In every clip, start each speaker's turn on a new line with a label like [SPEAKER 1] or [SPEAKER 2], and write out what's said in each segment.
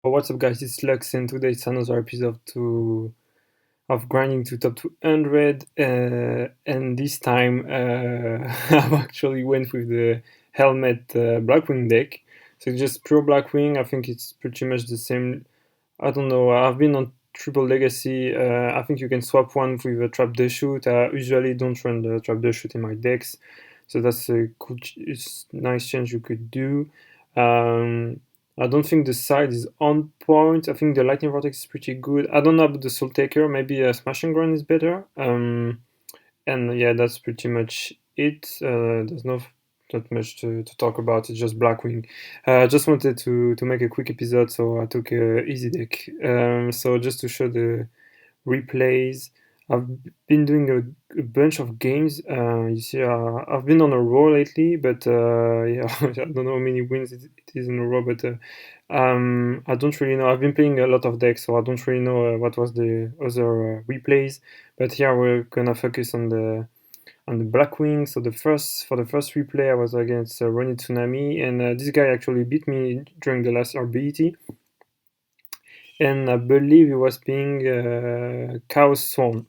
[SPEAKER 1] What's up, guys? It's Lux, and today it's another episode of grinding to top 200. And this time, I've actually went with the helmet Blackwing deck. So just pure Blackwing. I think it's pretty much the same. I don't know. I've been on Triple Legacy. I think you can swap one with a Trap the Shoot. I usually don't run the Trap the Shoot in my decks, so that's a cool, it's nice change you could do. Um, I don't think the side is on point. I think the Lightning Vortex is pretty good. I don't know about the Soul Taker. Maybe a Smash and Grind is better. And yeah, that's pretty much it. There's not much to talk about. It's just Blackwing. I just wanted to make a quick episode, so I took a easy deck. So just to show the replays. I've been doing a bunch of games. You see, I've been on a roll lately, but yeah, I don't know how many wins it is in a row. But I don't really know. I've been playing a lot of decks, so I don't really know what was the other replays. But here we're gonna focus on the Blackwing. So for the first replay, I was against Ronnie Tsunami, and this guy actually beat me during the last RBET. And I believe he was playing Chaos Swarm.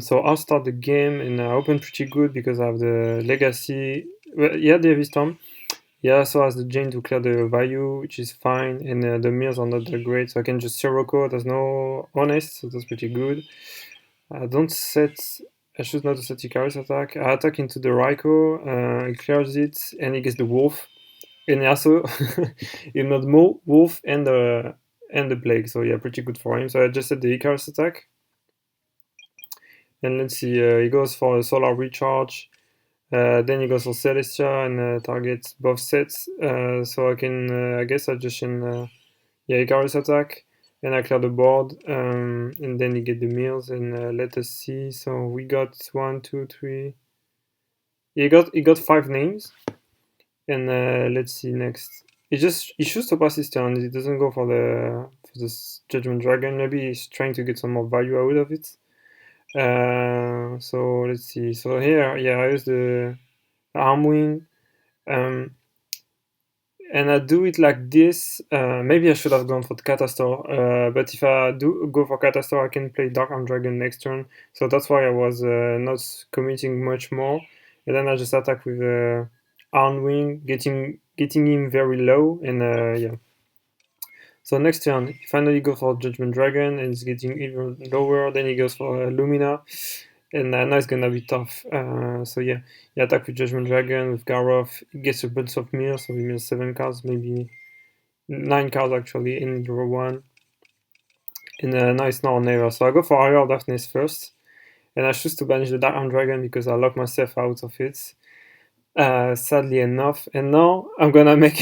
[SPEAKER 1] So I'll start the game, and I open pretty good because I have the Legacy. Well, yeah, the Heavy Storm. He also has the Jane to clear the value, which is fine, and the mirrors are not that great, so I can just zero code. There's no honest, so that's pretty good. I don't set. I choose not to set Icarus attack. I attack into the Raikou, he clears it, and he gets the Wolf. And also, he not Wolf and the Plague, so yeah, pretty good for him. So I just set the Icarus attack. And let's see, he goes for a Solar Recharge. Then he goes for Celestia and targets both sets. So I can, I guess I just yeah, Icarus attack. And I clear the board. And then you get the mills. And let us see. So we got 1, 2, 3. He got 5 names. And let's see next. He shoots to pass his turn. He doesn't go for this Judgment Dragon. Maybe he's trying to get some more value out of it. So let's see. So here, yeah, I use the arm wing, and I do it like this. Maybe I should have gone for the Catastor, but if I do go for Catastor, I can play Dark Arm Dragon next turn. So that's why I was not committing much more. And then I just attack with arm wing, getting him very low, and yeah. So next turn, he finally goes for Judgment Dragon, and he's getting even lower. Then he goes for Lumina, and now it's gonna be tough. So yeah, he attack with Judgment Dragon, with Garoth. He gets a bunch of mirrors, so he mills 7 cards, maybe 9 cards actually, in draw 1. And now it's not never. So I go for Iron Darkness first, and I choose to banish the Dark Arm Dragon because I lock myself out of it. Sadly enough, and now I'm gonna make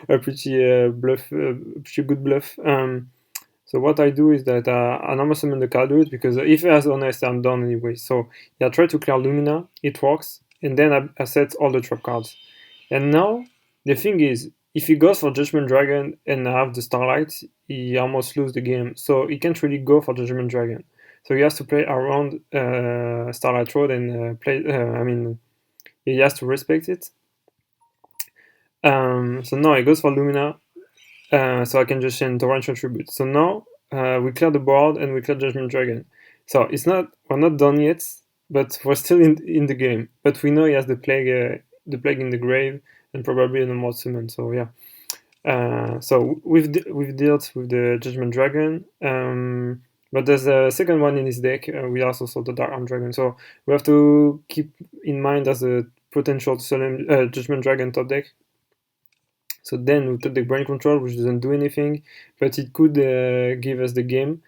[SPEAKER 1] a pretty pretty good bluff. So what I do is that I normal summon the Calduit because if it has honest, I'm done anyway. So yeah, I try to clear Lumina, it works, and then I set all the trap cards. And now the thing is, if he goes for Judgment Dragon and I have the Starlight, he almost lose the game. So he can't really go for Judgment Dragon. So he has to play around Starlight Road and play. I mean, he has to respect it. So now he goes for Lumina, so I can just chain Torrential Tribute. So now we clear the board and we clear Judgment Dragon. So we're not done yet, but we're still in the game. But we know he has the plague in the grave and probably an Immortal Summon. So yeah. So we've dealt with the Judgment Dragon. But there's a second one in his deck. We also saw the Dark Arm Dragon. So we have to keep in mind as a potential Judgment Dragon top deck. So then we took the Brain Control, which doesn't do anything, but it could give us the game.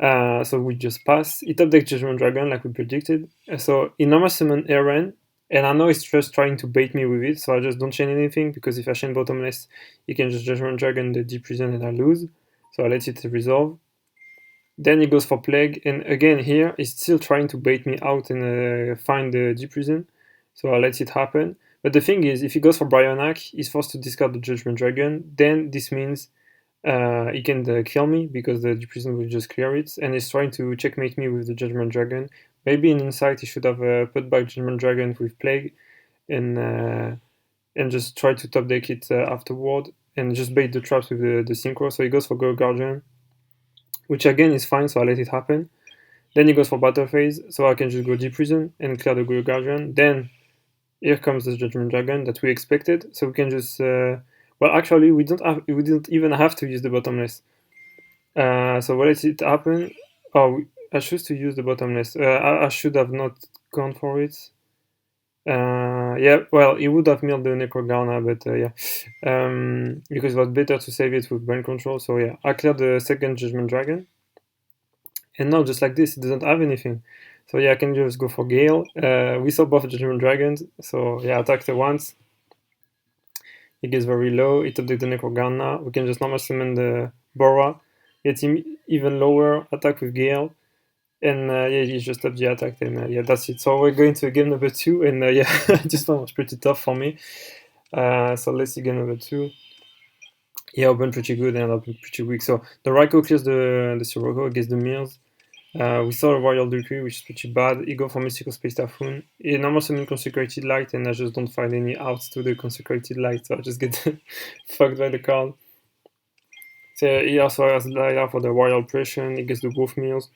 [SPEAKER 1] So we just pass. It top deck Judgment Dragon like we predicted. So he normal summon Eren, and I know he's just trying to bait me with it, so I just don't chain anything, because if I chain Bottomless, he can just Judgment Dragon the Deep Prison and I lose. So I let it resolve. Then he goes for Plague, and again here, he's still trying to bait me out and find the Deep Prison. So I let it happen. But the thing is, if he goes for Bryonac, he's forced to discard the Judgment Dragon. Then this means he can kill me, because the Deep Prison will just clear it. And he's trying to checkmate me with the Judgment Dragon. Maybe in Insight he should have put back Judgment Dragon with Plague and just try to top deck it afterward. and just bait the traps with the synchro. So he goes for Go Guardian, which again is fine, so I let it happen. Then he goes for battle phase, so I can just go Deep Prison and clear the Go Guardian. Then here comes the Judgment Dragon that we expected, so we can just well, actually we didn't even have to use the bottomless. So what let it happen? Oh, I choose to use the bottomless. I should have not gone for it. Yeah, well, he would have milled the Necrogana, but yeah, because it was better to save it with brain control. So yeah, I cleared the second Judgment Dragon, and now just like this, it doesn't have anything. So yeah, I can just go for Gale. We saw both Judgment Dragons, so yeah, attack the once. It gets very low. It updates the Necrogana. We can just normal summon the Bora, get him even lower, attack with Gale. And yeah, he just up the attack, and yeah, that's it. So we're going to game number 2, and yeah, this one was pretty tough for me. So let's see game number 2. Yeah, open pretty good and open pretty weak. So the Raikou clears the Sirocco against the Mills. We saw a Royal Decree, which is pretty bad. He go for Mystical Space Typhoon. He normal summon Consecrated Light, and I just don't find any outs to the Consecrated Light, so I just get fucked by the card. So he also has Lyra for the Royal Oppression. He gets the Wolf Mills.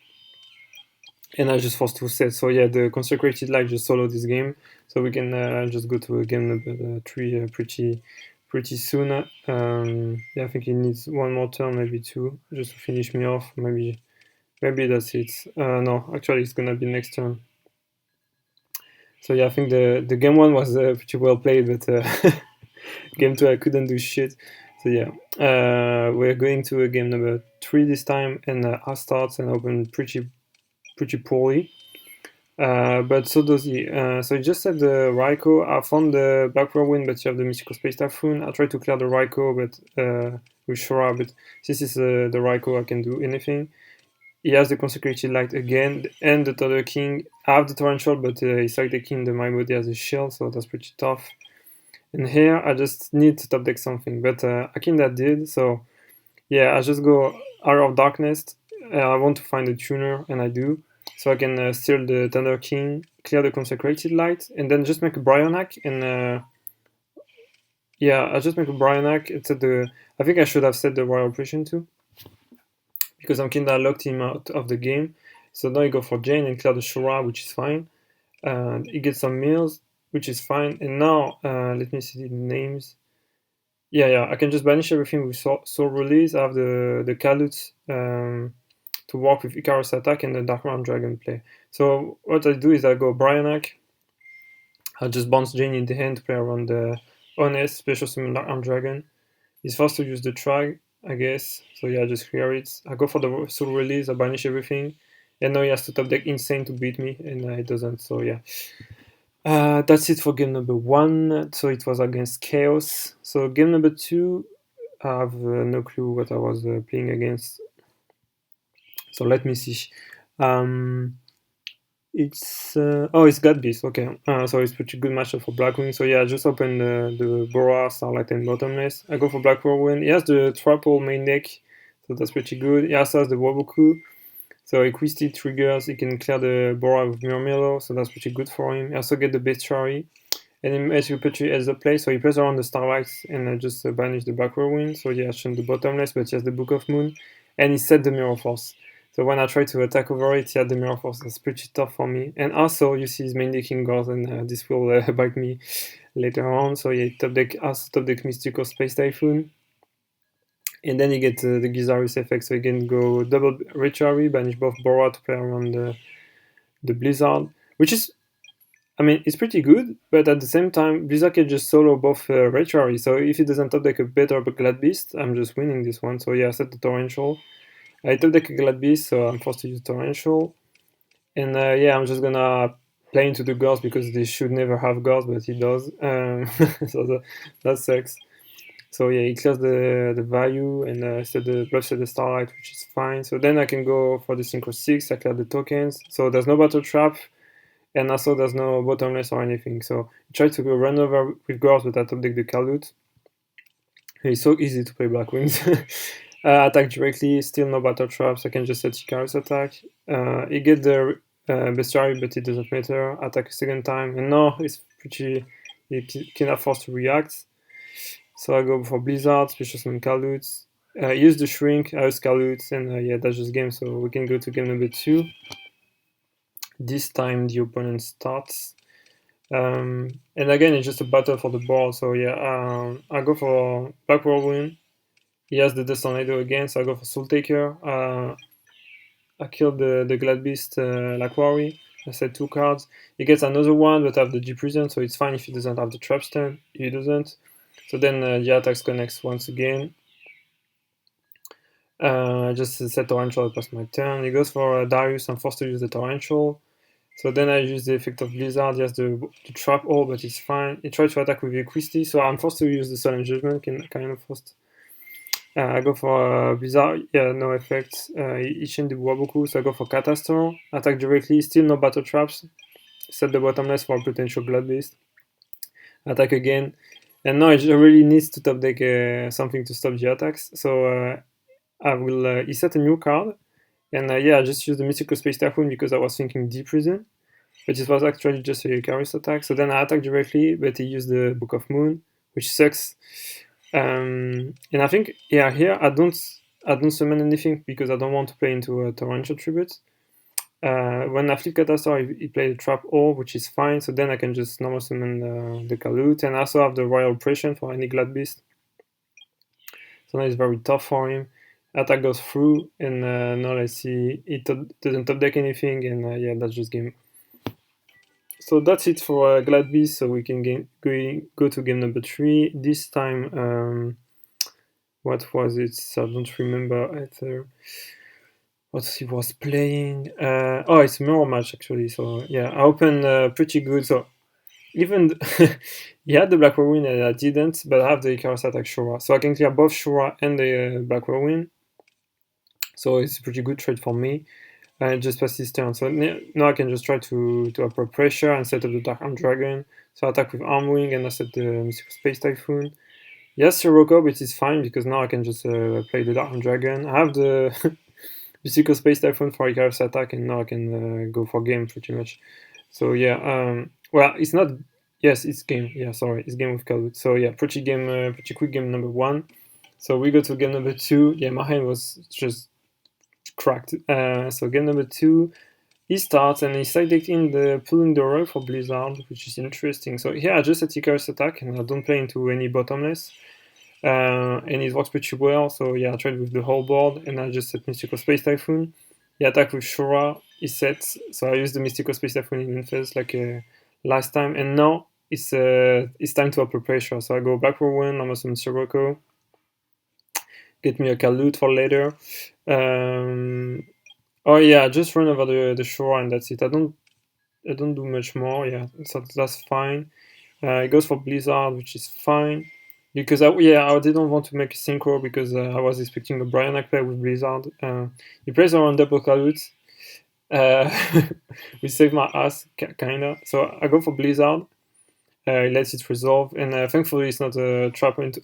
[SPEAKER 1] And I just forced to set. So yeah, the Consecrated Light just solo this game. So we can just go to game number 3 pretty soon. Yeah, I think he needs one more turn, maybe 2, just to finish me off. Maybe that's it. No, actually it's gonna be next turn. So yeah, I think the game 1 was pretty well played, but game 2 I couldn't do shit. So yeah, we're going to game number 3 this time, and I start and open pretty poorly. But so does he. So he just said the Raikou. I found the Blackwing, but you have the Mystical Space Typhoon. I tried to clear the Raikou, but with Shura, but since it's the Raikou, I can do anything. He has the Consecrated Light again, and the Thunder King. I have the Torrential, but he's like the king, my body has a shield, so that's pretty tough. And here, I just need to top deck something, but Akinda did, so yeah, I just go Hour of Darkness. I want to find a tuner, and I do. So I can steal the Thunder King, clear the Consecrated Light, and then just make a Brionac, and yeah, I just make a Brionac. I think I should have set the Royal Oppression too, because I'm kinda locked him out of the game. So now I go for Jane and clear the Shura, which is fine. And he gets some mills, which is fine. And now, let me see the names. Yeah, I can just banish everything with Soul Release. I have the Kalut to work with Icarus attack and the Dark Round Dragon play. So what I do is I go Brionac. I just bounce Jane in the hand to play around the Honest, Special Summon Dark Round Dragon. He's forced to use the Trag, I guess. So yeah, I just clear it. I go for the Soul Release, I banish everything. And now he has to top deck Insane to beat me, and it doesn't, so yeah. That's it for game number 1. So it was against Chaos. So game number 2, I have no clue what I was playing against. So let me see. It's God Beast. Okay. So it's pretty good matchup for Blackwing. So yeah, I just opened the Bora, Starlight, and Bottomless. I go for Black Whirlwind. He has the Triple main deck, so that's pretty good. He also has the Woboku. So Equisity triggers, he can clear the Bora with Murmillo, so that's pretty good for him. He also get the Bestiary, and then as you put your as the play, so he plays around the Starlights and just banish the Black Whirlwind. So he has shown the Bottomless, but he has the Book of Moon, and he set the Mirror Force. So when I try to attack over it, he had the Mirror Force. That's pretty tough for me. And also, you see his main decking goes, and this will bite me later on. So yeah, top deck Mystical Space Typhoon. And then you get the Gizarus effect, so you can go double Rituary, banish both Bora to play around the Blizzard, which is, I mean, it's pretty good, but at the same time, Blizzard can just solo both Rituary, so if it doesn't top deck a better Glad Beast, I'm just winning this one. So yeah, I set the Torrential. I top deck a Glad Beast, so I'm forced to use Torrential. And yeah, I'm just gonna play into the Ghost because they should never have Ghost, but he does. So that sucks. So yeah, he clears the value and set the Starlight, which is fine. So then I can go for the Synchro 6, I clear the tokens. So there's no Battle Trap, and also there's no Bottomless or anything. So I try to go run over with Ghost, but I top deck the Kalut. It's so easy to play Blackwings. Attack directly, still no Battle Traps, I can just set Icarus attack. He get the Bestiary, but it doesn't matter. Attack a second time, and now it's pretty, he cannot force to react. So I go for Blizzard, Special Summon Kalutes. Use the Shrink, I use Kalutes, and yeah, that's just game. So we can go to game number 2. This time the opponent starts. And again, it's just a battle for the board. So yeah, I go for Blackwing. He has the Death Tornado again, so I go for Soul Taker. I killed the Glad Beast Laquari. I said 2 cards. He gets another one, but I have the Deep Prison, so it's fine if he doesn't have the Trap Stun. He doesn't. So then the attacks connects once again. I just set Torrential past my turn. He goes for Darius. I'm forced to use the Torrential. So then I use the effect of Blizzard. He has the Trap All, but it's fine. He tried to attack with Equisity, so I'm forced to use the Solemn Judgment, kind of forced. I go for Blizzard, yeah, no effect. Ishin the Waboku, so I go for Catastor. Attack directly, still no battle traps. Set the bottomless for a potential Blood Beast. Attack again. And now it really needs to top deck something to stop the attacks. So I will, he set a new card. And yeah, I just used the Mystical Space Typhoon because I was thinking Deep Prison. But it was actually just a Icarus attack. So then I attack directly, but he used the Book of Moon, which sucks. And I think, yeah, here I don't summon anything because I don't want to play into a Torrential Tribute. When I flip Catastar, he played a Trap Orb, which is fine, so then I can just normal summon the Kalute, and I also have the Royal Oppression for any Glad Beast. So now it's very tough for him. Attack goes through, and now let's see, it doesn't top deck anything, and yeah, that's just game. So that's it for Glad Beast, so we can go to game number 3. This time, what was it? I don't remember either. What he was playing? Oh, it's a mirror match actually. So yeah, I opened pretty good. So even he had the Black Whirlwind and I didn't, but I have the Icarus attack Shura, so I can clear both Shura and the Black Whirlwind. So it's a pretty good trade for me. Just pass his turn. So now I can just try to apply pressure and set up the Dark Arm Dragon. So I attack with Arm Wing and I set the Mystical Space Typhoon. Yes, Sirocco, but it's fine because now I can just play the Dark Arm Dragon. I have the Mystical Space Typhoon for Icarus attack, and now I can go for game pretty much. So yeah, well, it's not. Yes, it's game. Yeah, sorry, it's game with Kalute. So yeah, pretty quick game number 1. So we go to game number 2. Yeah, my hand was just cracked. So game number 2, he starts and he's selecting the pulling the rug for Blizzard, which is interesting. So here I just set Icarus attack and I don't play into any bottomless. And it works pretty well, so yeah, I tried with the whole board, and I just set Mystical Space Typhoon. He attacked with Shura, he sets, so I used the Mystical Space Typhoon in phase like last time, and now it's time to apply pressure, so I go Black Whirlwind, I'm also in Sirocco, get me a Kalute for later. Oh yeah, I just run over the Shura and that's it. I don't do much more, yeah, so that's fine. It goes for Blizzard, which is fine. Because I didn't want to make a synchro because I was expecting a Bryannac play with Blizzard. He plays around double Kalutes, which saved my ass, kinda. So I go for Blizzard. He lets it resolve, and thankfully it's not a trap point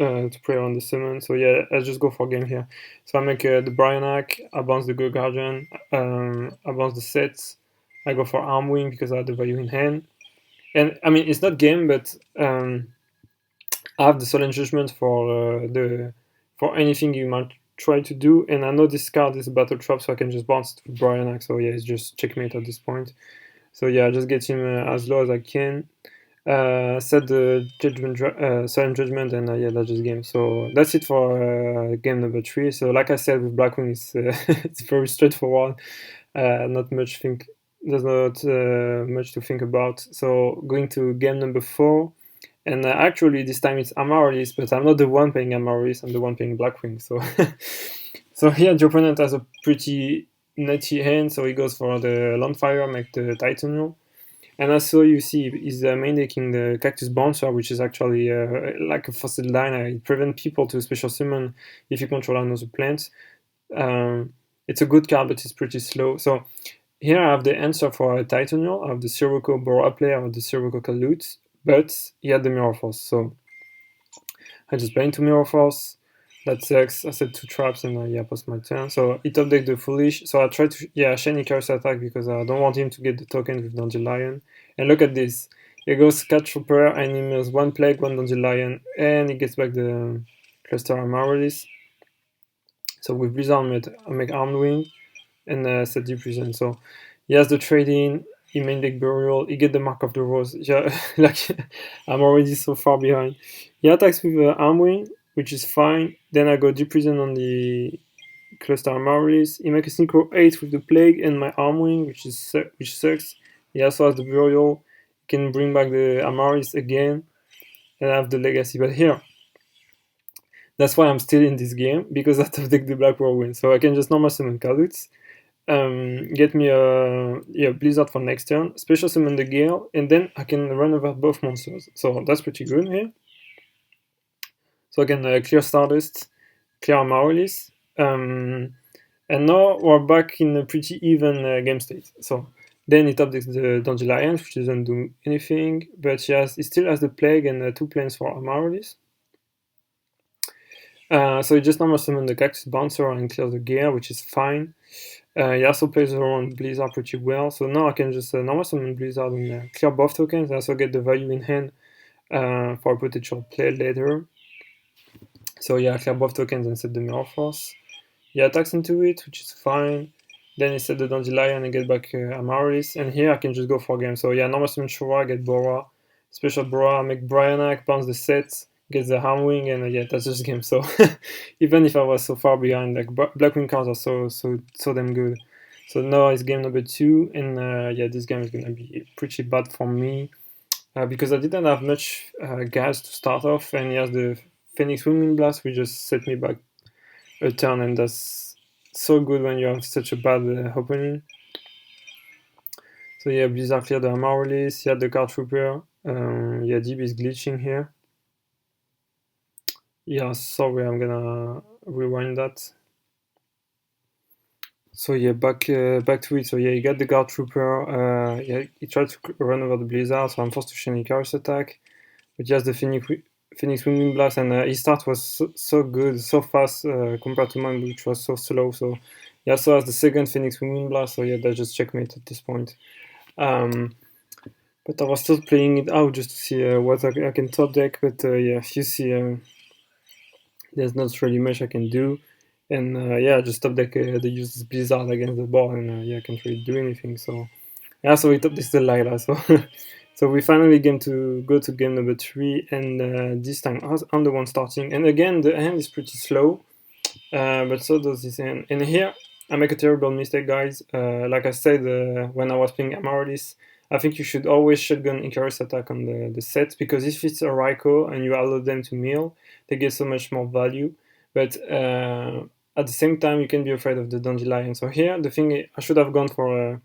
[SPEAKER 1] to play around the summon. So yeah, I just go for game here. So I make the Bryannac, I bounce the Go Guardian, I bounce the sets, I go for Arm Wing because I have the value in hand. And I mean, it's not game, but I have the Solemn Judgment for anything you might try to do, and I know this card is a battle trap, so I can just bounce it with Bryannac. So yeah, it's just checkmate at this point. So yeah, I just get him as low as I can. Set the Solemn Judgment, and yeah, that's just game. So that's it for game number 3. So like I said, with Blackwing, it's it's very straightforward. Not much there's not much to think about. So going to game number 4. And actually, this time it's Amaryllis, but I'm not the one playing Amaryllis, I'm the one playing Blackwing. So, so here the opponent has a pretty nutty hand, so he goes for the Landfire, make the Titanial. And also, you see, he's main decking the Cactus Bouncer, which is actually like a fossil line. It prevents people to special summon if you control another plant. It's a good card, but it's pretty slow. So here I have the answer for a Titanial. I have the Sirocco Bora player or the Sirocco Kalute. But he had the Mirror Force, so I just play into Mirror Force. That sucks. I set 2 traps and yeah, post my turn. So he top decked the Foolish. So I try to shiny Icarus attack because I don't want him to get the token with Dandelion. And look at this. He goes Cat Trooper and he mills 1 Plague, 1 Dandelion, and he gets back the Cluster Amaryllis. So with Blizzard, I make Armed Wing and set Deep Prison. So he has the trade-in, he main deck Burial, he get the Mark of the Rose. Yeah, like I'm already so far behind. He attacks with Armed Wing, which is fine. Then I go Deep Prison on the Cluster Amaryllis. He makes a Synchro 8 with the Plague and my Arm Wing, which sucks. He also has the Burial. He can bring back the Amaryllis again, and I have the Legacy. But here, that's why I'm still in this game, because I have to take the Black Whirlwind. So I can just normal summon Kaluts, get me a Blizzard for next turn, special summon the Gale, and then I can run over both monsters. So that's pretty good here. So I can clear Stardust, clear Amaryllis, and now we're back in a pretty even game state. So then he top decks the Dandelion, which doesn't do anything, but he still has the Plague and 2 planes for Amaryllis. So he just normal summon the Cactus Bouncer and clears the Gear, which is fine. He also plays around Blizzard pretty well, so now I can just normal summon Blizzard and clear both tokens. I also get the value in hand for a potential play later. So yeah, I clear both tokens and set the Mirror Force. He attacks into it, which is fine. Then he set the Dandelion and get back Amaryllis, and here I can just go for game. So yeah, normal summon Shura, get Bora, special Bora, make Bryanak, bounce the set, gets the Harm Wing, and yeah, that's just game. So even if I was so far behind, like Blackwing cards are so damn good. So now it's game number 2, and yeah, this game is gonna be pretty bad for me because I didn't have much gas to start off, and he has the Phoenix Wingwind Blast, which just set me back a turn, and that's so good when you have such a bad opening. So yeah, Blizzard cleared the Amaryllis, he had the Card Trooper, yeah, DB is glitching here. Yeah, sorry, I'm gonna rewind that. So yeah, back to it. So yeah, he got the Guard Trooper, yeah, he tried to run over the Blizzard, so I'm forced to chain Icarus attack, but he has the Phoenix Wingwind Blast, and his start was so good, so fast compared to mine, which was so slow. So he also has the second Phoenix Wingwind Blast, so yeah, that's just checkmate at this point. But I was still playing it out just to see what I can top deck, but yeah, you see, there's not really much I can do. And yeah, just top deck the use Blizzard against the board, and yeah, I can't really do anything. So yeah, so we top this the Lila. So so we finally go to game number 3, and this time I'm the one starting. And again, the hand is pretty slow, but so does this hand. And here I make a terrible mistake, guys. Like I said when I was playing Amaryllis, I think you should always shotgun Icarus attack on the sets, because if it's a Raikou and you allow them to mill, they get so much more value. But at the same time, you can be afraid of the Dandelion. So here, the thing, I should have gone for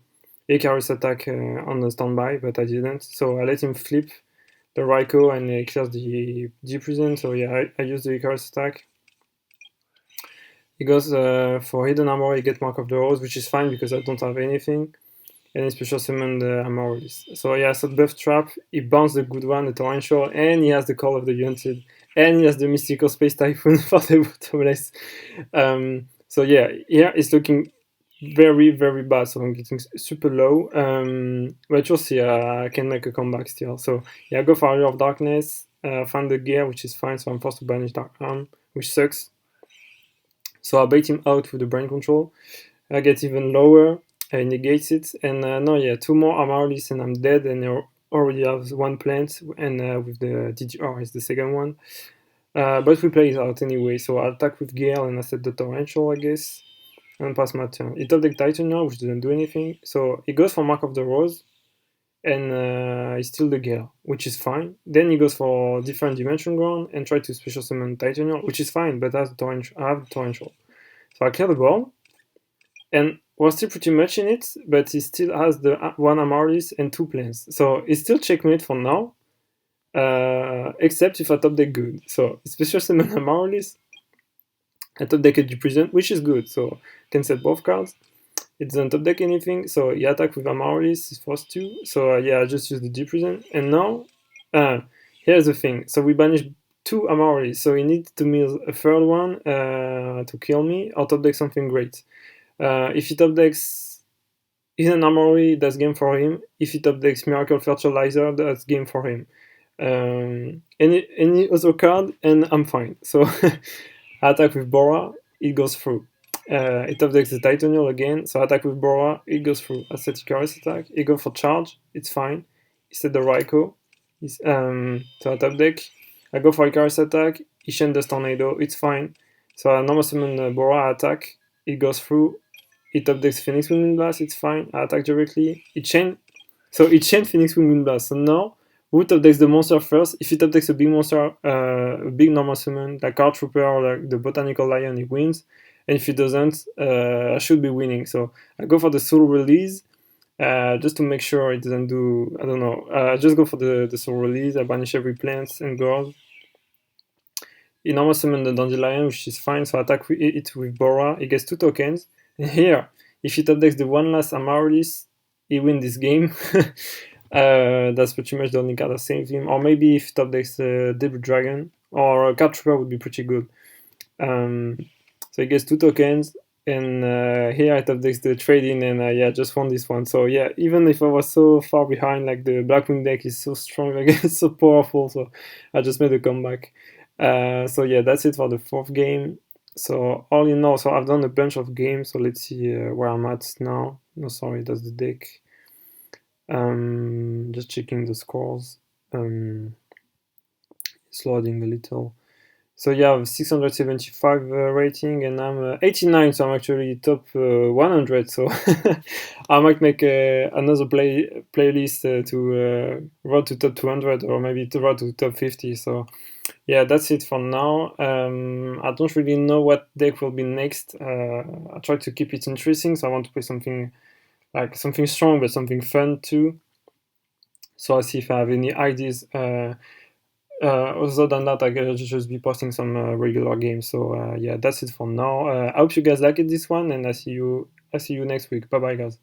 [SPEAKER 1] Icarus attack on the standby, but I didn't. So I let him flip the Raikou and he clears the Deep Prison. So yeah, I use the Icarus attack. He goes for Hidden Armor, he gets Mark of the Rose, which is fine because I don't have anything. And he special summoned the Amaryllis. So yeah, so Buff Trap, he bounced the good one, the Torrential, and he has the Call of the Hunted, and he has the Mystical Space Typhoon for the bottomless. So yeah, here it's looking very, very bad, so I'm getting super low. But you'll see, I can make a comeback still. So yeah, I go for Area of Darkness, find the gear, which is fine, so I'm forced to banish Dark Arm, which sucks. So I bait him out with the Brain Control. I get even lower, I negate it, and no, yeah, 2 more Amaryllis and I'm dead, and I already have 1 plant, and with the DGR is the second one. But we play it out anyway, so I attack with Gale and I set the Torrential, I guess, and pass my turn. He top deck Titania, which didn't do anything, so he goes for Mark of the Rose, and he steals the Gale, which is fine. Then he goes for Different Dimension Ground and try to special summon Titania, which is fine, but I have the Torrential. So I clear the board, and we're still pretty much in it, but he still has the 1 Amaryllis and 2 planes. So it's still checkmate for now, except if I top deck good. So special summon Amaryllis, I top deck a Deep Prison, which is good, so can set both cards. It doesn't top deck anything, so he attack with Amaryllis, he's forced to. So yeah, I just use the Deep Prison. And now, here's the thing. So we banish 2 Amaryllis, so he needs to mill a third one to kill me, or top deck something great. If he top decks Hidden Armory, that's game for him. If he top decks Miracle Fertilizer, that's game for him. Any other card, and I'm fine. So I attack with Bora, it goes through. It top decks the Titanial again, so I attack with Bora, it goes through. I set Icarus attack, it go for charge, it's fine. He set the Raikou, so I top deck. I go for Icarus attack, he chain the Tornado, it's fine. So I normal summon Bora, I attack, it goes through. It top decks Phoenix Moon Blast, it's fine. I attack directly. It chain Phoenix Moon Blast. So now, who top decks the monster first? If he top decks a big monster, a big normal summon, like Card Trooper or like the Botanical Lion, he wins. And if he doesn't, I should be winning. So I go for the Soul Release, just to make sure it doesn't do, I don't know. I just go for the Soul Release, I banish every plant and gold. He normal summon the Dandelion, which is fine, so I attack it with Bora. He gets 2 tokens. And here, if he top decks the one last Amaryllis, he wins this game. That's pretty much the only card that saves him. Or maybe if he top decks Debut Dragon, or a Card Trooper would be pretty good. So he gets 2 tokens, and here I top decks the trade-in, and yeah, just won this one. So yeah, even if I was so far behind, like the Blackwing deck is so strong, like it's so powerful, so I just made a comeback. So yeah, that's it for the 4th game. So all in all, so I've done a bunch of games, so let's see where I'm at now. No, sorry, that's the deck. Just checking the scores. It's loading a little. So yeah, I have 675 rating, and I'm 89, so I'm actually top 100. So I might make another playlist to road to top 200, or maybe to road to top 50. So yeah, that's it for now. I don't really know what deck will be next. I try to keep it interesting, so I want to play something strong but something fun too. So I'll see if I have any ideas. Other than that, I guess I'll just be posting some regular games. So yeah, that's it for now. I hope you guys liked this one, and I see you next week. Bye bye, guys.